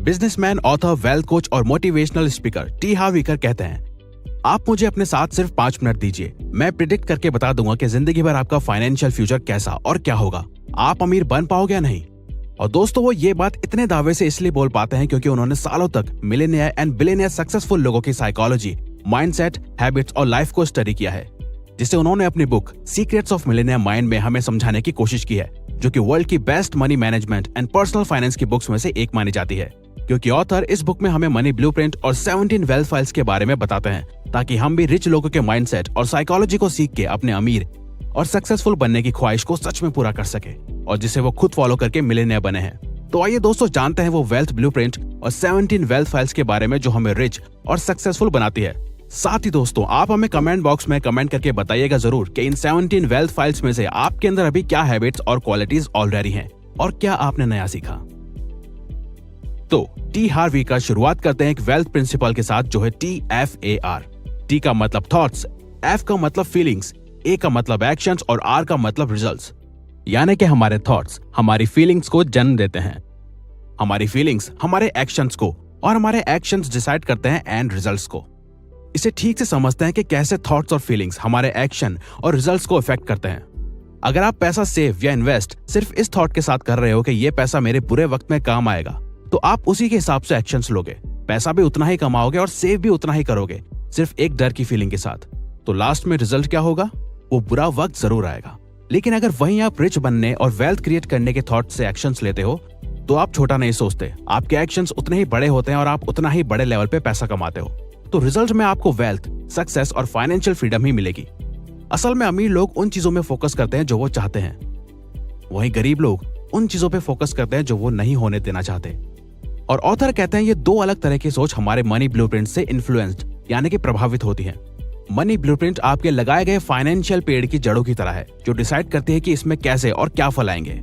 Businessman, author, wealth coach और motivational speaker T हार्व इकर कहते हैं, आप मुझे अपने साथ सिर्फ 5 मिनट दीजिए, मैं प्रिडिक्ट करके बता दूंगा कि जिंदगी भर आपका फाइनेंशियल फ्यूचर कैसा और क्या होगा, आप अमीर बन पाओगे या नहीं। और दोस्तों, वो ये बात इतने दावे से इसलिए बोल पाते हैं क्योंकि उन्होंने सालों तक मिलियनियर एंड बिलियनियर सक्सेसफुल लोगों की साइकोलॉजी, माइंडसेट, हैबिट्स और लाइफ को स्टडी किया है, जिसे उन्होंने अपनी book secrets of millionaire mind में हमें समझाने की कोशिश की है, जो कि वर्ल्ड की best money management and personal finance की बुक्स में से एक मानी जाती है। क्योंकि ऑथर इस बुक में हमें मनी ब्लूप्रिंट और 17 वेल्थ फाइल्स के बारे में बताते हैं, ताकि हम भी रिच लोगों के माइंडसेट और साइकोलॉजी को सीख के अपने अमीर और सक्सेसफुल बनने की ख्वाहिश को सच में पूरा कर सके, और जिसे वो खुद फॉलो करके मिलियनियर बने हैं। तो आइए दोस्तों, जानते हैं वो वेल्थ ब्लूप्रिंट और 17 वेल्थ फाइल्स के बारे में जो हमें रिच और सक्सेसफुल बनाती है। साथ ही दोस्तों, आप हमें कमेंट बॉक्स में कमेंट करके बताइएगा जरूर कि इन 17 वेल्थ फाइल्स में से आपके अंदर अभी क्या हैबिट्स और क्वालिटीज ऑलरेडी हैं और क्या आपने नया सीखा। तो टी हार्व का शुरुआत करते हैं एक वेल्थ प्रिंसिपल के साथ, जो है TFAR। टी का मतलब थॉट्स, एफ का मतलब फीलिंग्स, ए का मतलब एक्शंस और आर का मतलब रिजल्ट्स। यानी कि हमारे थॉट्स हमारी फीलिंग्स को जन्म देते हैं, हमारी फीलिंग्स हमारे एक्शंस को, और हमारे एक्शंस डिसाइड करते हैं एंड रिजल्ट्स को। इसे ठीक से समझते हैं कि कैसे थॉट्स और फीलिंग्स हमारे एक्शन और रिजल्ट्स को इफेक्ट करते हैं। अगर आप पैसा सेव या इन्वेस्ट सिर्फ इस थॉट के साथ कर रहे हो कि ये पैसा मेरे बुरे वक्त में काम आएगा, तो आप उसी के हिसाब से एक्शंस लोगे, पैसा भी उतना ही कमाओगे और सेव भी उतना ही करोगे, सिर्फ एक डर की फीलिंग के साथ। तो लास्ट में रिजल्ट क्या होगा? वो बुरा वक्त जरूर आएगा। लेकिन अगर वहीं आप रिच बनने और वेल्थ क्रिएट करने के थॉट से एक्शंस लेते हो, तो आप छोटा नहीं सोचते, आपके एक्शंस उतने ही बड़े होते हैं और आप उतना ही बड़े लेवल पे पैसा कमाते हो। तो रिजल्ट में आपको वेल्थ, सक्सेस और फाइनेंशियल फ्रीडम ही मिलेगी। असल में अमीर लोग उन चीजों में फोकस करते हैं जो वो चाहते हैं, वहीं गरीब लोग उन चीजों पे फोकस करते हैं जो वो नहीं होने देना चाहते। और ऑथर कहते हैं ये दो अलग तरह की सोच हमारे मनी ब्लूप्रिंट से इन्फ्लुएंस्ड यानी कि प्रभावित होती है। मनी ब्लूप्रिंट आपके लगाए गए फाइनेंशियल पेड़ की जड़ों की तरह है, जो डिसाइड करती है कि इसमें कैसे और क्या फल आएंगे।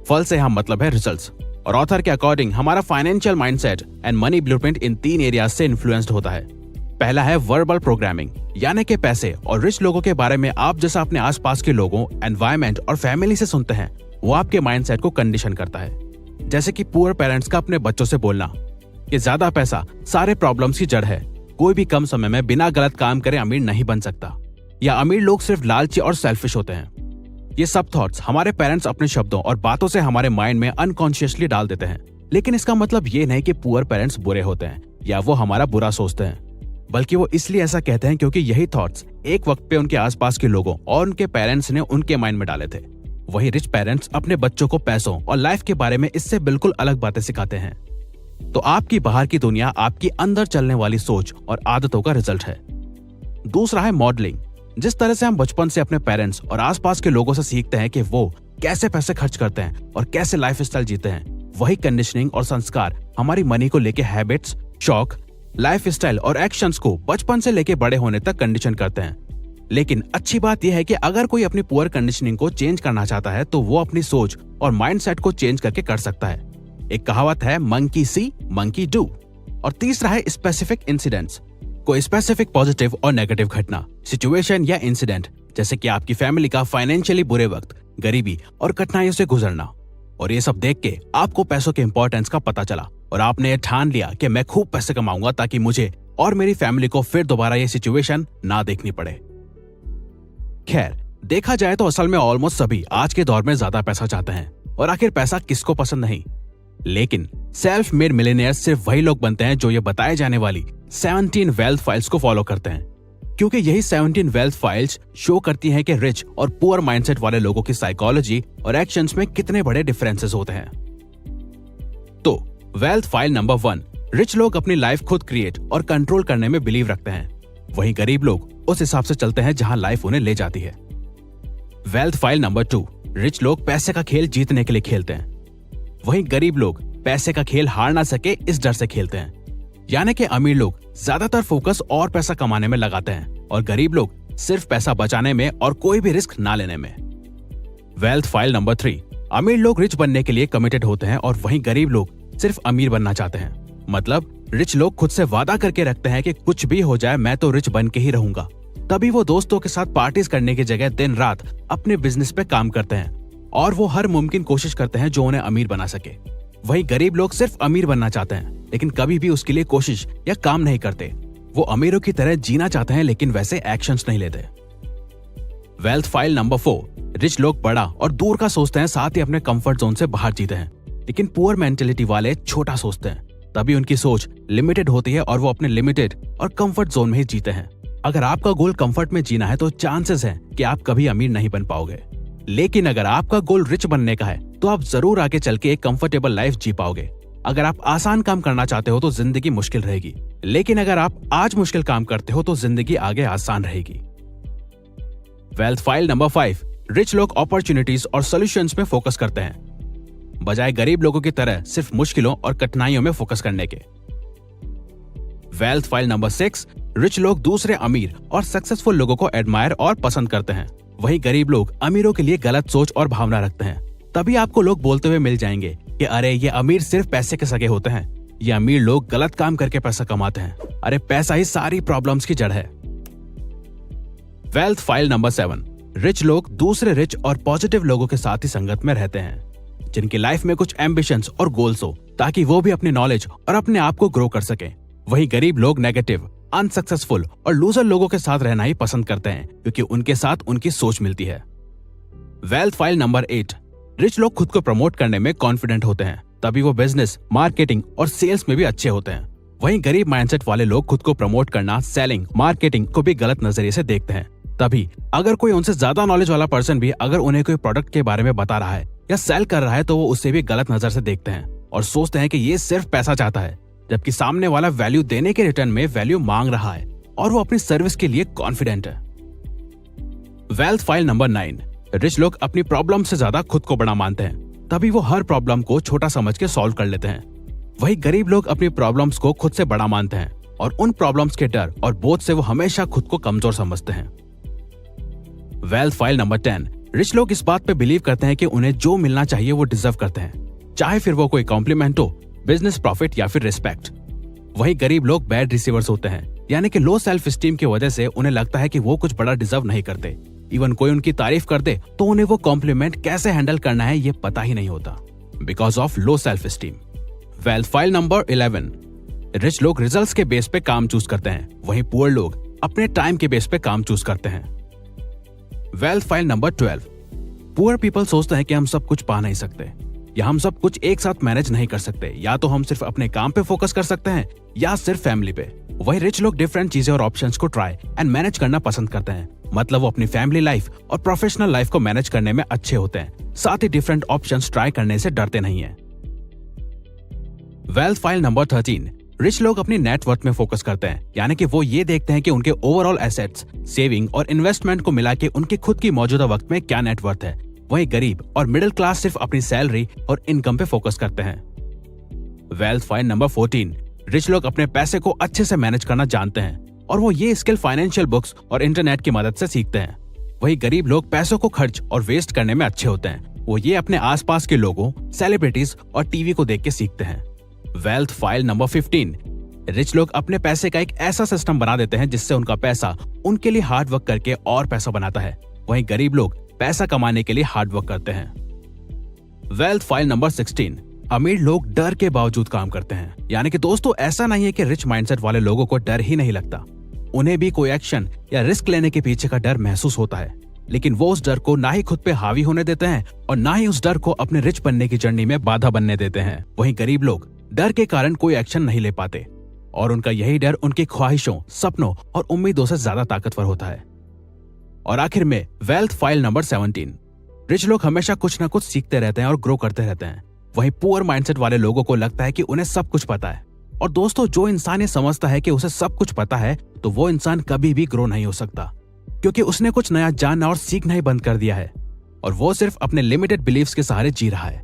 फल से हम मतलब है रिजल्ट्स। और ऑथर के अकॉर्डिंग हमारा financial mindset and money blueprint in 3 areas से इन्फ्लुएंस्ड होता है। पहला है वर्बल प्रोग्रामिंग, यानी कि पैसे और रिच लोगों के बारे में आप जैसा अपने आसपास के लोगों, एनवायरमेंट और फैमिली से सुनते हैं, वो आपके माइंडसेट को कंडीशन करता है। जैसे कि पुअर पेरेंट्स का अपने बच्चों से बोलना कि ज्यादा पैसा सारे प्रॉब्लम्स की जड़ है, कोई भी कम समय में बिना गलत काम करे अमीर नहीं बन सकता, या अमीर लोग सिर्फ लालची और सेल्फिश होते हैं। ये सब थॉट्स हमारे पेरेंट्स अपने शब्दों और बातों से हमारे माइंड में अनकॉन्शियसली डाल देते हैं। लेकिन इसका मतलब ये नहीं कि पुअर पेरेंट्स बुरे होते हैं या वो हमारा बुरा सोचते हैं, बल्कि वो इसलिए ऐसा कहते हैं क्योंकि यही थॉट्स एक वक्त पे उनके आसपास के लोगों और उनके पेरेंट्स ने उनके माइंड में डाले थे। वही रिच पेरेंट्स अपने बच्चों को पैसों और लाइफ के बारे में इससे बिल्कुल अलग बातें सिखाते हैं। तो आपकी बाहर की दुनिया आपकी अंदर चलने वाली सोच और आदतों का रिजल्ट है। दूसरा है मॉडलिंग। जिस तरह से हम बचपन से अपने पेरेंट्स और आसपास के लोगों से सीखते हैं कि वो कैसे पैसे खर्च करते हैं और कैसे लाइफस्टाइल जीते हैं, वही कंडीशनिंग और संस्कार हमारी मनी को लेके हैबिट्स, शौक, लाइफस्टाइल और एक्शंस को बचपन से लेके बड़े होने तक कंडीशन करते हैं। लेकिन अच्छी बात यह है कि अगर कोई अपनी पुअर कंडीशनिंग को चेंज करना चाहता है, तो वो अपनी सोच और माइंडसेट को चेंज करके कर सकता है। एक कहावत है, मंकी सी मंकी डू। और तीसरा है स्पेसिफिक इंसिडेंट्स। कोई स्पेसिफिक पॉजिटिव और नेगेटिव घटना, सिचुएशन या इंसिडेंट, जैसे कि आपकी फैमिली का फाइनेंशियली बुरे वक्त, गरीबी और कठिनाइयों से गुजरना। और ये सब देख के आपको पैसों के इंपॉर्टेंस का पता चला और आपने ये ठान लिया कि मैं खूब पैसे कमाऊंगा ताकि मुझे और मेरी फैमिली को फिर दोबारा ये सिचुएशन ना देखनी पड़े। खैर, देखा जाए तो असल में ऑलमोस्ट सभी आज के दौर में ज्यादा पैसा चाहते हैं, और आखिर पैसा किसको पसंद नहीं। लेकिन सेल्फ मेड मिलियनियर सिर्फ वही लोग बनते हैं जो ये बताए जाने वाली 17 वेल्थ फाइल्स को फॉलो करते हैं, क्योंकि यही 17 वेल्थ फाइल्स शो करती हैं कि रिच और पुअर माइंडसेट वाले लोगों की साइकोलॉजी और एक्शंस में कितने बड़े डिफरेंसेस होते हैं। तो वेल्थ फाइल नंबर 1, रिच लोग अपनी लाइफ खुद क्रिएट और कंट्रोल करने में बिलीव रखते हैं, वहीं गरीब लोग उस हिसाब से चलते हैं जहां लाइफ उन्हें ले जाती है। वेल्थ फाइल नंबर 2, रिच लोग पैसे का खेल जीतने के लिए खेलते हैं, वहीं गरीब लोग पैसे का खेल हार ना सके इस डर से खेलते हैं। यानी कि अमीर लोग ज्यादातर फोकस और पैसा कमाने में लगाते हैं और गरीब लोग सिर्फ पैसा बचाने में और कोई भी रिस्क ना लेने में। वेल्थ फाइल नंबर 3, अमीर लोग रिच बनने के लिए कमिटेड होते हैं और वहीं गरीब लोग सिर्फ अमीर बनना चाहते हैं। मतलब रिच लोग खुद से वादा करके रखते हैं कि कुछ भी हो जाए मैं तो रिच बन के ही रहूंगा। तभी वो दोस्तों के साथ पार्टीज करने की जगह दिन रात अपने बिजनेस पे काम करते हैं और वो हर मुमकिन कोशिश करते हैं जो उन्हें अमीर बना सके। वहीं गरीब लोग सिर्फ अमीर बनना चाहते हैं, लेकिन कभी भी उसके लिए कोशिश या काम नहीं करते। वो अमीरों की तरह जीना चाहते हैं, लेकिन वैसे एक्शंस नहीं लेते। वेल्थ फाइल नंबर 4, रिच लोग बड़ा और दूर का सोचते हैं, साथ ही अपने कंफर्ट जोन से बाहर जीते हैं। लेकिन पुअर मेंटेलिटी वाले छोटा सोचते हैं, तभी उनकी सोच लिमिटेड होती है और वो अपने लिमिटेड और कंफर्ट जोन में ही जीते हैं। अगर आपका गोल कंफर्ट में जीना है तो चांसेस है कि आप कभी अमीर नहीं बन पाओगे। लेकिन अगर आपका गोल रिच बनने का है तो आप जरूर आगे चल के एक कंफर्टेबल लाइफ जी पाओगे। अगर आप आसान काम करना चाहते हो तो जिंदगी मुश्किल रहेगी, लेकिन अगर आप आज मुश्किल काम करते हो तो जिंदगी आगे आसान रहेगी। वेल्थ फाइल नंबर 5, रिच लोग अपॉर्चुनिटीज और सॉल्यूशंस में फोकस करते हैं, बजाय गरीब लोगों की तरह सिर्फ मुश्किलों और कठिनाइयों में फोकस करने के। वेल्थ फाइल नंबर 6, रिच लोग दूसरे अमीर और सक्सेसफुल लोगों को एडमायर और पसंद करते हैं, वहीं गरीब लोग अमीरों के लिए गलत सोच और भावना रखते हैं। तभी आपको लोग बोलते हुए मिल जाएंगे कि अरे ये अमीर सिर्फ पैसे के सगे होते हैं, ये अमीर लोग गलत काम करके पैसा कमाते हैं, अरे पैसा ही सारी प्रॉब्लम्स की जड़ है। वेल्थ फाइल नंबर 7, रिच लोग दूसरे रिच और पॉजिटिव लोगों के साथ ही संगत में रहते हैं, जिनकी लाइफ में कुछ एम्बिशंस और गोल्स हो, ताकि वो भी अपनी नॉलेज और अपने आप को ग्रो कर सके। वहीं गरीब लोग नेगेटिव, अनसक्सेसफुल और लूजर लोगों के साथ रहना ही पसंद करते हैं, क्योंकि उनके साथ उनकी सोच मिलती है। वेल्थ फाइल नंबर 8, रिच लोग खुद को प्रमोट करने में कॉन्फिडेंट होते हैं, तभी वो बिजनेस, मार्केटिंग और सेल्स में भी अच्छे होते हैं। वहीं गरीब माइंडसेट वाले लोग खुद को प्रमोट करना, सेलिंग, मार्केटिंग को भी गलत नजरिए से देखते हैं। तभी अगर कोई उनसे ज्यादा नॉलेज वाला पर्सन भी अगर उन्हें कोई प्रोडक्ट के बारे में बता रहा है या सेल कर रहा है तो वो उससे भी गलत नजर से देखते हैं और सोचते हैं कि ये सिर्फ पैसा चाहता है, जबकि सामने वाला वैल्यू देने के रिटर्न में वैल्यू मांग रहा है और वो अपनी सर्विस के लिए कॉन्फिडेंट है। वेल्थ फाइल नंबर 9, रिच लोग अपनी प्रॉब्लम से ज्यादा खुद को बड़ा मानते हैं, तभी वो हर प्रॉब्लम को छोटा समझ के सॉल्व कर लेते हैं। वहीं गरीब लोग अपनी प्रॉब्लम्स को खुद से बड़ा मानते हैं और उन प्रॉब्लम्स के डर और बोझ से वो हमेशा खुद को कमजोर समझते हैं। वेल्थ फाइल नंबर 10, रिच लोग इस बात पे बिलीव करते हैं कि उन्हें जो मिलना चाहिए वो डिजर्व करते हैं, चाहे फिर वो कोई कॉम्प्लीमेंट हो, बिजनेस प्रॉफिट या फिर रिस्पेक्ट। वहीं गरीब लोग बैड रिसीवर्स होते हैं, यानी कि लो सेल्फ स्टीम की वजह से उन्हें लगता है कि वो कुछ बड़ा डिजर्व नहीं करते। इवन कोई उनकी तारीफ कर दे तो उन्हें वो कॉम्प्लीमेंट कैसे हैंडल करना है ये पता ही नहीं होता, because of low self esteem. Wealth file number 11, rich लोग रिजल्ट्स के बेस पे काम चूज करते हैं, वहीं पुअर लोग अपने टाइम के बेस पे काम चूज करते हैं। Wealth file number 12, poor people सोचते हैं कि हम सब कुछ पा नहीं सकते या हम सब कुछ एक साथ मैनेज नहीं कर सकते, या तो हम सिर्फ अपने काम पे फोकस कर सकते हैं या सिर्फ फैमिली पे। वही रिच लोग डिफरेंट चीजें और ऑप्शंस को ट्राई एंड मैनेज करना पसंद करते हैं, मतलब वो अपनी फैमिली लाइफ और प्रोफेशनल लाइफ को मैनेज करने में अच्छे होते हैं, साथ ही डिफरेंट ऑप्शंस ट्राई करने से डरते नहीं हैं। वेल्थ फाइल नंबर 13, रिच लोग अपनी नेटवर्थ में फोकस करते हैं, यानी कि वो ये देखते हैं कि उनके ओवरऑल एसेट्स, सेविंग और इन्वेस्टमेंट को मिला के उनके खुद की मौजूदा वक्त में क्या नेटवर्थ है। वहीं गरीब और मिडिल क्लास सिर्फ अपनी सैलरी और इनकम पे फोकस करते हैं। वेल्थ फाइल नंबर 14, रिच लोग अपने पैसे को अच्छे से मैनेज करना जानते हैं और वो ये स्किल फाइनेंशियल बुक्स और इंटरनेट की मदद से सीखते हैं। वहीं गरीब लोग पैसों को खर्च और वेस्ट करने में अच्छे होते हैं, वो ये अपने आसपास के लोगों, सेलिब्रिटीज और टीवी को देख के सीखते हैं। वेल्थ फाइल नंबर 15, रिच लोग अपने पैसे का एक ऐसा सिस्टम बना देते हैं जिससे उनका पैसा उनके लिए हार्ड वर्क करके और पैसा बनाता है, वहीं गरीब लोग पैसा कमाने के लिए हार्ड वर्क करते हैं। वेल्थ फाइल नंबर 16, अमीर लोग डर के बावजूद काम करते हैं, यानी कि दोस्तों ऐसा नहीं है कि रिच माइंडसेट वाले लोगों को डर ही नहीं लगता, उन्हें भी कोई एक्शन या रिस्क लेने के पीछे का डर महसूस होता है, लेकिन वो उस डर को ना ही खुद पे हावी होने देते हैं और ना ही उस डर को अपने रिच बनने की जर्नी में बाधा बनने देते हैं। वहीं गरीब लोग डर के कारण कोई एक्शन नहीं ले पाते और उनका यही डर उनकी ख्वाहिशों, सपनों और उम्मीदों से ज्यादा ताकतवर होता है। और आखिर में वेल्थ फाइल नंबर 17, रिच लोग हमेशा कुछ ना कुछ सीखते रहते हैं और ग्रो करते रहते हैं, वहीं पुअर माइंडसेट वाले लोगों को लगता है कि उन्हें सब कुछ पता है। और दोस्तों जो इंसान ये समझता है कि उसे सब कुछ पता है तो वो इंसान कभी भी ग्रो नहीं हो सकता, क्योंकि उसने कुछ नया जानना और सीखना ही बंद कर दिया है और वो सिर्फ अपने लिमिटेड बिलीव्स के सहारे जी रहा है।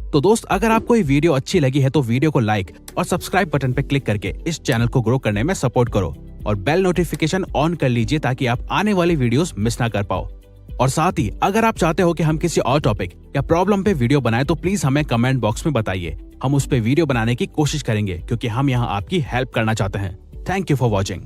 तो दोस्त अगर आपको ये वीडियो अच्छी लगी है तो वीडियो को लाइक और सब्सक्राइब बटन पर क्लिक करके इस चैनल को ग्रो करने में सपोर्ट करो और बेल नोटिफिकेशन ऑन कर लीजिए ताकि आप आने वाली वीडियोस मिस ना कर पाओ। और साथ ही अगर आप चाहते हो कि हम किसी और टॉपिक या प्रॉब्लम पे वीडियो बनाएं तो प्लीज हमें कमेंट बॉक्स में बताइए, हम उस पे वीडियो बनाने की कोशिश करेंगे क्योंकि हम यहाँ आपकी हेल्प करना चाहते हैं। Thank you for watching.